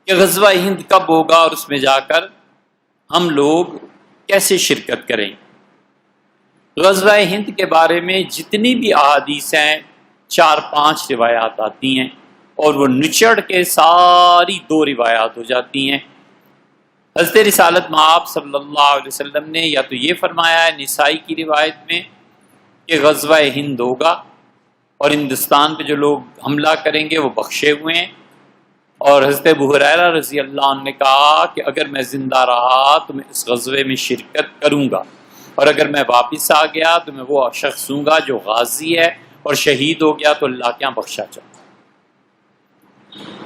کہ غزوہ ہند کب ہوگا اور اس میں جا کر ہم لوگ کیسے شرکت کریں۔ غزوہ ہند کے بارے میں جتنی بھی احادیث ہیں 4-5 روایات آتی ہیں اور وہ نچڑ کے ساری 2 روایات ہو جاتی ہیں۔ حضرت رسالت مآب صلی اللہ علیہ وسلم نے یا تو یہ فرمایا ہے نسائی کی روایت میں کہ غزوہ ہند ہوگا اور ہندوستان پہ جو لوگ حملہ کریں گے وہ بخشے ہوئے ہیں، اور حضرت ابو ہریرہ رضی اللہ عنہ نے کہا کہ اگر میں زندہ رہا تو میں اس غزوے میں شرکت کروں گا، اور اگر میں واپس آ گیا تو میں وہ شخص ہوں گا جو غازی ہے اور شہید ہو گیا تو اللہ کے یہاں بخشا جائے۔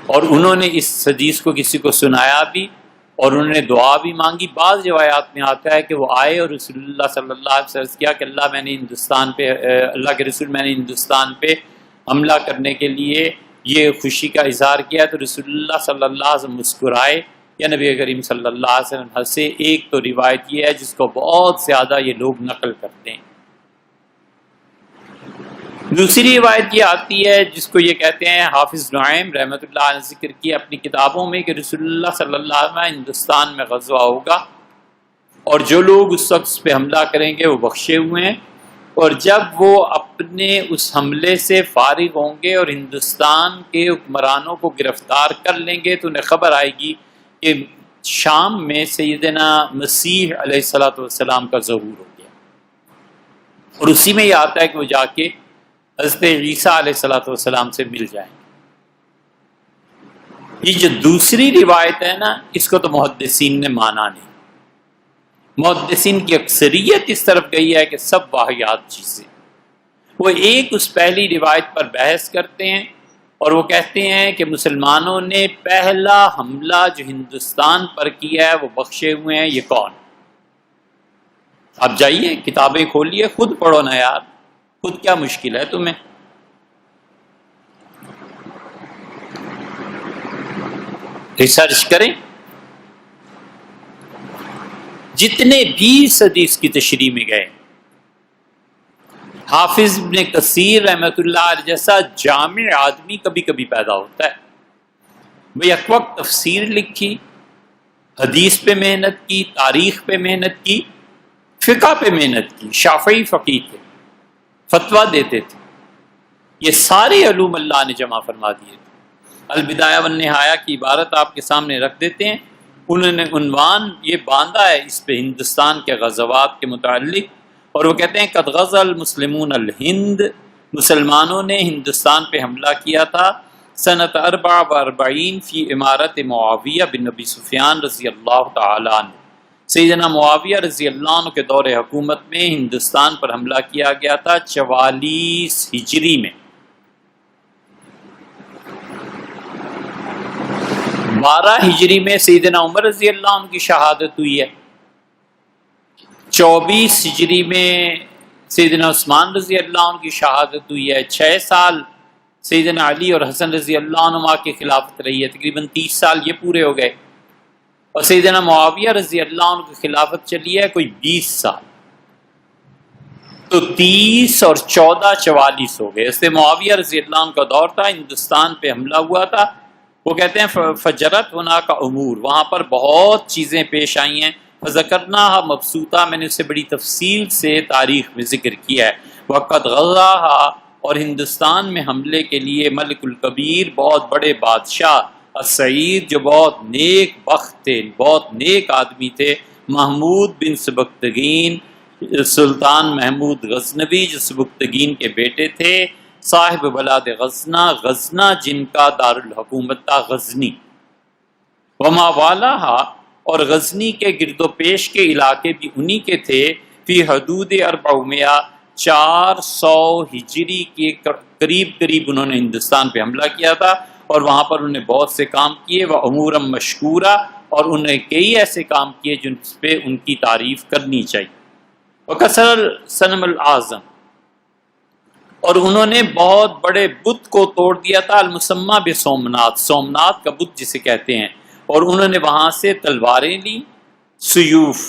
اور انہوں نے اس حدیث کو کسی کو سنایا بھی اور انہوں نے دعا بھی مانگی۔ بعض روایات میں آتا ہے کہ وہ آئے اور رسول اللہ صلی اللہ علیہ وسلم کیا کہ اللہ کے رسول میں نے ہندوستان پہ حملہ کرنے کے لیے یہ خوشی کا اظہار کیا، تو رسول اللہ صلی اللہ علیہ وسلم مسکرائے یا نبی کریم صلی اللہ علیہ وسلم ہنسے۔ ایک تو روایت یہ ہے جس کو بہت زیادہ یہ لوگ نقل کرتے ہیں۔ دوسری روایت یہ آتی ہے جس کو یہ کہتے ہیں حافظ نعیم رحمۃ اللہ علیہ ذکر کی اپنی کتابوں میں کہ رسول اللہ صلی اللہ علیہ وسلم ہندوستان میں غزوہ ہوگا اور جو لوگ اس شخص پہ حملہ کریں گے وہ بخشے ہوئے ہیں، اور جب وہ اپنے اس حملے سے فارغ ہوں گے اور ہندوستان کے حکمرانوں کو گرفتار کر لیں گے تو انہیں خبر آئے گی کہ شام میں سیدنا مسیح علیہ الصلوۃ والسلام کا ظہور ہو گیا، اور اسی میں یہ آتا ہے کہ وہ جا کے حضرت عیسیٰ علیہ الصلوۃ والسلام سے مل جائیں۔ یہ جو دوسری روایت ہے نا اس کو تو محدثین نے مانا نہیں، محدثین کی اکثریت اس طرف گئی ہے کہ سب واہیات چیزیں۔ وہ ایک اس پہلی روایت پر بحث کرتے ہیں اور وہ کہتے ہیں کہ مسلمانوں نے پہلا حملہ جو ہندوستان پر کیا ہے وہ بخشے ہوئے ہیں، یہ کون؟ آپ جائیے کتابیں کھولیے خود پڑھو نا یار، خود کیا مشکل ہے تمہیں؟ ریسرچ کریں۔ جتنے بھی حدیث کی تشریح میں گئے، حافظ ابن کثیر رحمۃ اللہ علیہ جیسا جامع آدمی کبھی کبھی پیدا ہوتا ہے، وہ یک وقت تفسیر لکھی، حدیث پہ محنت کی، تاریخ پہ محنت کی، فقہ پہ محنت کی، شافعی فقیہ تھے، فتویٰ دیتے تھے، یہ سارے علوم اللہ نے جمع فرما دیے تھے۔ البدایہ والنہایہ کی عبارت آپ کے سامنے رکھ دیتے ہیں، انہوں نے عنوان یہ باندھا ہے اس پہ ہندوستان کے غزوات کے متعلق، اور وہ کہتے ہیں قد غزا المسلمون الہند، مسلمانوں نے ہندوستان پہ حملہ کیا تھا سنۃ 44 فی امارت معاویہ بن ابی سفیان رضی اللہ تعالی عنہ، سیدنا معاویہ رضی اللہ عنہ کے دور حکومت میں ہندوستان پر حملہ کیا گیا تھا 44 ہجری میں۔ 12 ہجری میں سیدنا عمر رضی اللہ عنہ کی شہادت ہوئی ہے، 24 ہجری میں سیدنا عثمان رضی اللہ عنہ کی شہادت ہوئی ہے، 6 سال سیدنا علی اور حسن رضی اللہ عنہ کی خلافت رہی ہے، تقریباً 30 سال یہ پورے ہو گئے، اور سیدنا معاویہ رضی اللہ عنہ کی خلافت چلی ہے کوئی 20 سال، تو 30 اور 14 44 ہو گئے۔ اس سے معاویہ رضی اللہ عنہ کا دور تھا، ہندوستان پہ حملہ ہوا تھا، وہ کہتے ہیں فجرت ہونا کا امور، وہاں پر بہت چیزیں پیش آئی ہیں، فذکرناہا مبسوطہ، میں نے اسے بڑی تفصیل سے تاریخ میں ذکر کیا ہے، وقد غزاہا، اور ہندوستان میں حملے کے لیے ملک الکبیر، بہت بڑے بادشاہ، السعید، جو بہت نیک بخت تھے، بہت نیک آدمی تھے، محمود بن سبکتگین، سلطان محمود غزنوی جو سبکتگین کے بیٹے تھے، صاحب بلاد غزنہ، غزنہ جن کا دارالحکومت تھا غزنی، وما والاہا، اور غزنی کے گرد و پیش کے علاقے بھی انہی کے تھے، فی حدود 400 400 ہجری کے قریب انہوں نے ہندوستان پہ حملہ کیا تھا، اور وہاں پر انہوں نے بہت سے کام کیے، وہ امور مشکورہ، اور انہوں نے کئی ایسے کام کیے جن پہ ان کی تعریف کرنی چاہیے، وکسر صنم الاعظم، اور انہوں نے بہت بڑے بت کو توڑ دیا تھا، المسمى بسومنات، سومنات کا بت جسے کہتے ہیں، اور انہوں نے وہاں سے تلواریں لی، سیوف،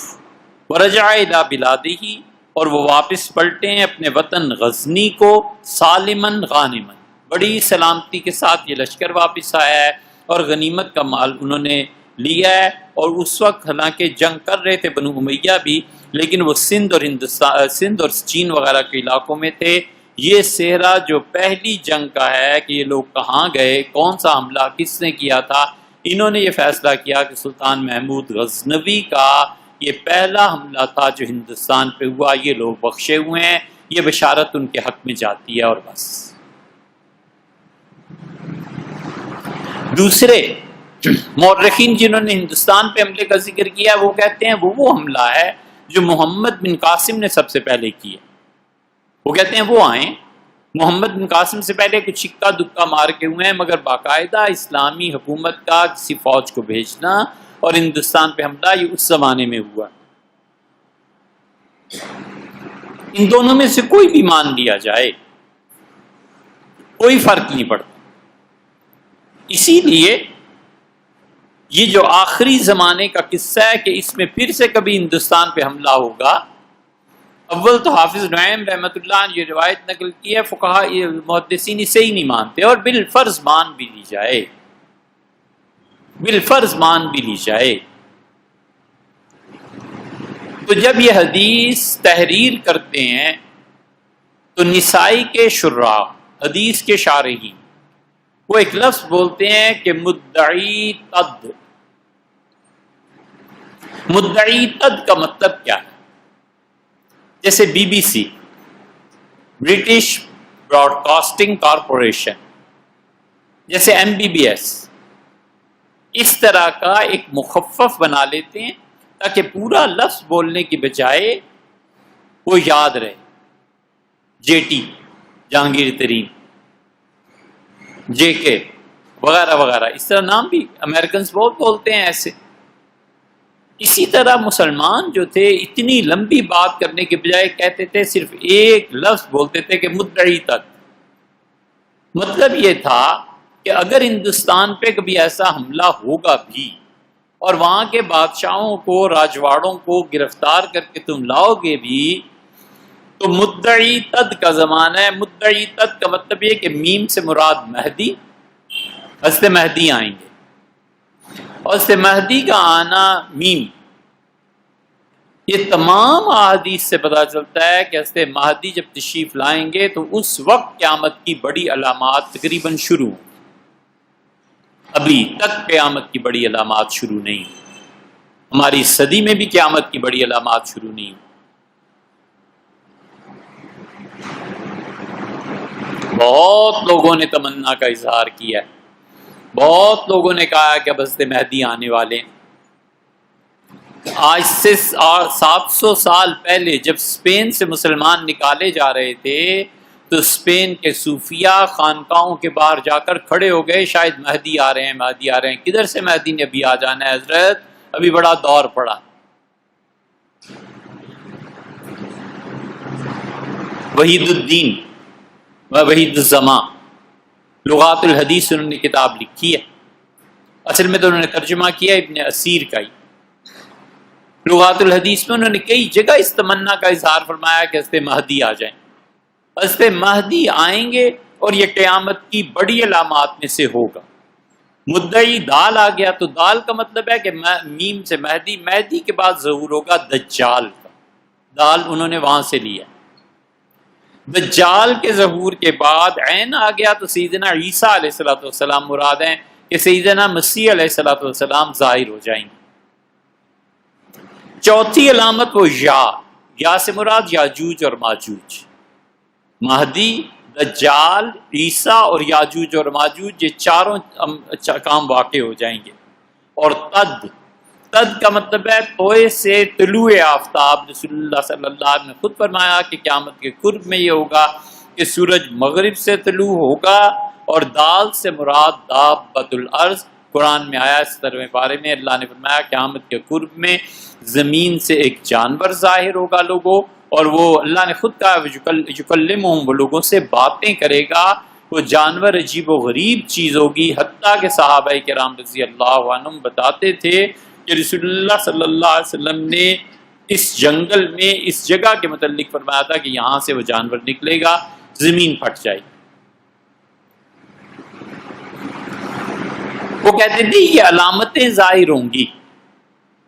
ورجع الی بلادہ، اور وہ واپس پلٹے ہیں اپنے وطن غزنی کو، سالمن غانمن، بڑی سلامتی کے ساتھ یہ لشکر واپس آیا ہے، اور غنیمت کا مال انہوں نے لیا ہے. اور اس وقت حالانکہ جنگ کر رہے تھے بنو امیہ بھی، لیکن وہ سندھ اور چین وغیرہ کے علاقوں میں تھے. یہ صحرا جو پہلی جنگ کا ہے کہ یہ لوگ کہاں گئے، کون سا حملہ کس نے کیا تھا، انہوں نے یہ فیصلہ کیا کہ سلطان محمود غزنوی کا یہ پہلا حملہ تھا جو ہندوستان پہ ہوا، یہ لوگ بخشے ہوئے ہیں، یہ بشارت ان کے حق میں جاتی ہے. اور بس دوسرے مورخین جنہوں نے ہندوستان پہ حملے کا ذکر کیا وہ کہتے ہیں وہ حملہ ہے جو محمد بن قاسم نے سب سے پہلے کیا. وہ کہتے ہیں وہ آئیں محمد بن قاسم سے پہلے کچھ اکا دکا مار کے ہوئے ہیں، مگر باقاعدہ اسلامی حکومت کا کسی فوج کو بھیجنا اور ہندوستان پہ حملہ یہ اس زمانے میں ہوا. ان دونوں میں سے کوئی بھی مان لیا جائے کوئی فرق نہیں پڑتا. اسی لیے یہ جو آخری زمانے کا قصہ ہے کہ اس میں پھر سے کبھی ہندوستان پہ حملہ ہوگا، اول تو حافظ نعیم رحمۃ اللہ نے یہ روایت نقل کی ہے، فقہاء محدثین اسے ہی نہیں مانتے، اور بالفرض مان بھی لی جائے، بالفرض مان بھی لی جائے. تو جب یہ حدیث تحریر کرتے ہیں تو نسائی کے شراح، حدیث کے شارحین، وہ ایک لفظ بولتے ہیں کہ مدعی تد. مدعی تد کا مطلب کیا ہے؟ جیسے B B C, British broadcasting corporation, جیسے MBBS، اس طرح کا ایک مخفف بنا لیتے ہیں تاکہ پورا لفظ بولنے کی بجائے وہ یاد رہے. JT، جہانگیر ترین، JK وغیرہ وغیرہ، اس طرح نام بھی امریکنز بہت بولتے ہیں ایسے. اسی طرح مسلمان جو تھے اتنی لمبی بات کرنے کے بجائے کہتے تھے صرف ایک لفظ بولتے تھے کہ مدعی تک. مطلب یہ تھا کہ اگر ہندوستان پہ کبھی ایسا حملہ ہوگا بھی اور وہاں کے بادشاہوں کو، راجواڑوں کو گرفتار کر کے تم لاؤ گے بھی، تو مدعی تد کا زمانہ ہے. مدعی تد کا مطلب یہ کہ میم سے مراد مہدی، حضرت مہدی آئیں گے، اور حضرت مہدی کا آنا میم. یہ تمام احادیث سے پتہ چلتا ہے کہ حضرت مہدی جب تشریف لائیں گے تو اس وقت قیامت کی بڑی علامات تقریباً شروع ہوں. ابھی تک قیامت کی بڑی علامات شروع نہیں، ہماری صدی میں بھی قیامت کی بڑی علامات شروع نہیں. بہت لوگوں نے تمنا کا اظہار کیا ہے، بہت لوگوں نے کہا کہ اب حضرت مہدی آنے والے ہیں. آج سے 700 سال پہلے جب اسپین سے مسلمان نکالے جا رہے تھے تو اسپین کے صوفیاء خانقاہوں کے باہر جا کر کھڑے ہو گئے، شاید مہدی آ رہے ہیں، مہدی آ رہے ہیں. کدھر سے مہدی نے ابھی آ جانا ہے حضرت، ابھی بڑا دور پڑا. وحید الدین وحید الزماں لغات الحدیث انہوں نے کتاب لکھی ہے، اصل میں تو انہوں نے ترجمہ کیا ابن اسیر کا ہی. لغات الحدیث میں انہوں نے کئی جگہ اس تمنا کا اظہار فرمایا کہ حضرت مہدی آ جائیں. حضرت مہدی آئیں گے اور یہ قیامت کی بڑی علامات میں سے ہوگا. مدعی دال آ گیا تو دال کا مطلب ہے کہ میم سے مہدی، مہدی کے بعد ظہور ہوگا دجال کا. دال انہوں نے وہاں سے لیا. دجال کے ظہور کے بعد عین آ گیا تو سیدنا عیسیٰ علیہ الصلوۃ والسلام مراد ہیں کہ سیدنا مسیح علیہ الصلوۃ والسلام ظاہر ہو جائیں گے. چوتھی علامت وہ یا سے مراد یاجوج اور ماجوج. مہدی، دجال، عیسیٰ اور یاجوج اور ماجوج، یہ چاروں کام واقع ہو جائیں گے. اور تد کا مطلب ہے توئے سے طلوع آفتاب. رسول اللہ صلی اللہ علیہ وسلم نے خود فرمایا کہ قیامت کے قرب میں یہ ہوگا کہ سورج مغرب سے طلوع ہوگا. اور دال سے مراد دابۃ الارض. قرآن میں آیا اس طرح بارے میں اللہ نے فرمایا قیامت کے قرب میں زمین سے ایک جانور ظاہر ہوگا لوگوں، اور وہ اللہ نے خود کہا یکلمہم، وہ لوگوں سے باتیں کرے گا. وہ جانور عجیب و غریب چیز ہوگی، حتیٰ کہ صحابہ کرام رضی اللہ عنہم بتاتے تھے کہ رسول اللہ صلی اللہ علیہ وسلم نے اس جنگل میں اس جگہ کے متعلق فرمایا تھا کہ یہاں سے وہ جانور نکلے گا، زمین پھٹ جائے گی. وہ کہتے تھے یہ علامتیں ظاہر ہوں گی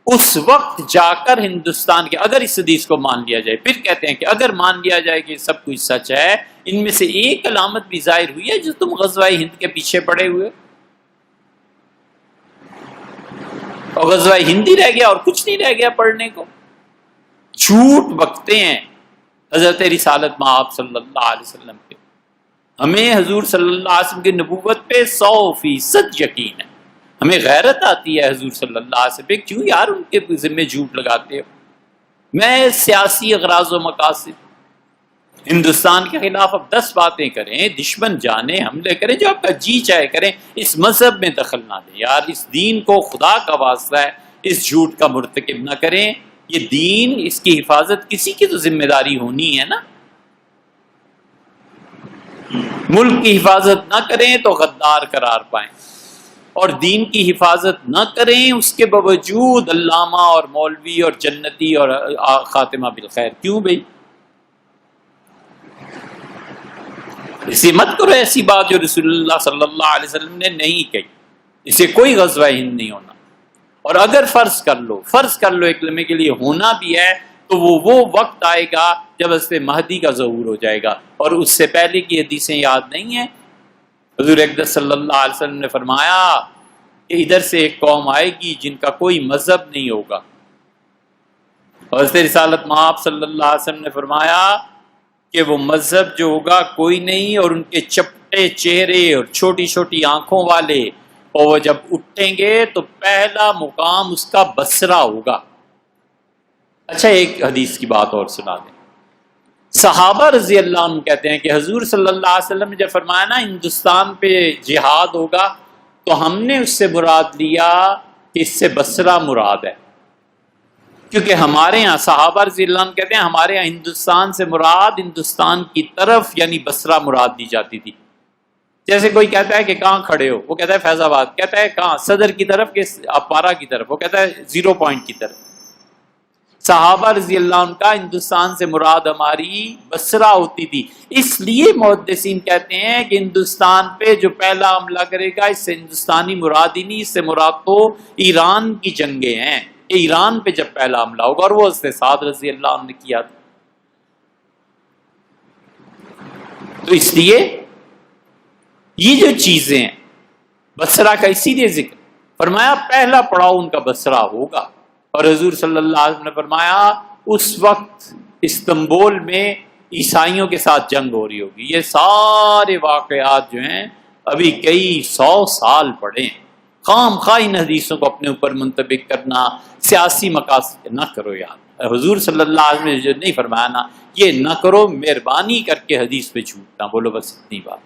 اس وقت جا کر ہندوستان کے، اگر اس حدیث کو مان لیا جائے، پھر کہتے ہیں کہ اگر مان لیا جائے کہ سب کچھ سچ ہے، ان میں سے ایک علامت بھی ظاہر ہوئی ہے جو تم غزوہ ہند کے پیچھے پڑے ہوئے، اور غزوہ ہند ہی رہ گیا اور کچھ نہیں رہ گیا پڑھنے کو. جھوٹ بکتے ہیں حضرت رسالت مآب صلی اللہ علیہ وسلم پہ. ہمیں حضور صلی اللہ علیہ وسلم کی نبوت پہ 100% یقین ہے. ہمیں غیرت آتی ہے حضور صلی اللہ علیہ وسلم پہ، کیوں یار ان کے ذمہ جھوٹ لگاتے ہو؟ میں سیاسی اغراض و مقاصد، ہندوستان کے خلاف اب 10 باتیں کریں، دشمن جانے، حملے کریں، جو آپ کا جی چاہے کریں، اس مذہب میں دخل نہ دیں یار. اس دین کو خدا کا واسطہ ہے اس جھوٹ کا مرتکب نہ کریں. یہ دین، اس کی حفاظت کسی کی تو ذمہ داری ہونی ہے نا. ملک کی حفاظت نہ کریں تو غدار قرار پائیں، اور دین کی حفاظت نہ کریں اس کے باوجود علامہ اور مولوی اور جنتی اور خاتمہ بالخیر. کیوں بھائی؟ اسے مت کرو ایسی بات جو رسول اللہ صلی اللہ علیہ وسلم نے نہیں کہی. اسے کوئی غزوہ ہند نہیں ہونا. اور اگر فرض کر لو ایک لمحے کے لیے ہونا بھی ہے تو وہ وقت آئے گا جب حضرت مہدی کا ظہور ہو جائے گا، اور اس سے پہلے کی حدیثیں یاد نہیں ہیں؟ حضور اقدس صلی اللہ علیہ وسلم نے فرمایا کہ ادھر سے ایک قوم آئے گی جن کا کوئی مذہب نہیں ہوگا، اور حضرت رسالت مآب صلی اللہ علیہ وسلم نے فرمایا کہ وہ مذہب جو ہوگا کوئی نہیں، اور ان کے چپٹے چہرے اور چھوٹی چھوٹی آنکھوں والے، اور وہ جب اٹھیں گے تو پہلا مقام اس کا بصرہ ہوگا. اچھا ایک حدیث کی بات اور سنا دیں. صحابہ رضی اللہ عنہ کہتے ہیں کہ حضور صلی اللہ علیہ وسلم نے جب فرمایا نا ہندوستان پہ جہاد ہوگا، تو ہم نے اس سے مراد لیا کہ اس سے بصرہ مراد ہے، کیونکہ ہمارے ہاں صحابہ رضی اللہ عنہ کہتے ہیں ہمارے ہاں ہندوستان سے مراد ہندوستان کی طرف یعنی بصرہ مراد دی جاتی تھی. جیسے کوئی کہتا ہے کہ کہاں کھڑے ہو، وہ کہتا ہے فیض آباد، کہتا ہے کہاں، صدر کی طرف کہ اپارا کی طرف، وہ کہتا ہے 0 پوائنٹ کی طرف. صحابہ رضی اللہ عنہ کا ہندوستان سے مراد ہماری بصرہ ہوتی تھی. اس لیے محدثین کہتے ہیں کہ ہندوستان پہ جو پہلا حملہ کرے گا اس سے ہندوستانی مراد ہی نہیں، اس سے مراد تو ایران کی جنگیں ہیں. ایران پہ جب پہلا حملہ ہوگا، اور وہ حضرت سعد رضی اللہ عنہ نے کیا تھا. تو اس لیے یہ جو چیزیں ہیں بصرہ کا اسی لیے ذکر فرمایا پہلا پڑاؤ ان کا بصرہ ہوگا. اور حضور صلی اللہ علیہ وسلم نے فرمایا اس وقت استنبول میں عیسائیوں کے ساتھ جنگ ہو رہی ہوگی. یہ سارے واقعات جو ہیں ابھی کئی 100 سال پڑے ہیں. خام خواہ ان حدیثوں کو اپنے اوپر منطبق کرنا سیاسی مقاصد نہ کرو یار. حضور صلی اللہ علیہ وسلم نے جو نہیں فرمایا نا، یہ نہ کرو. مہربانی کر کے حدیث پہ جھوٹ نہ بولو، بس اتنی بات.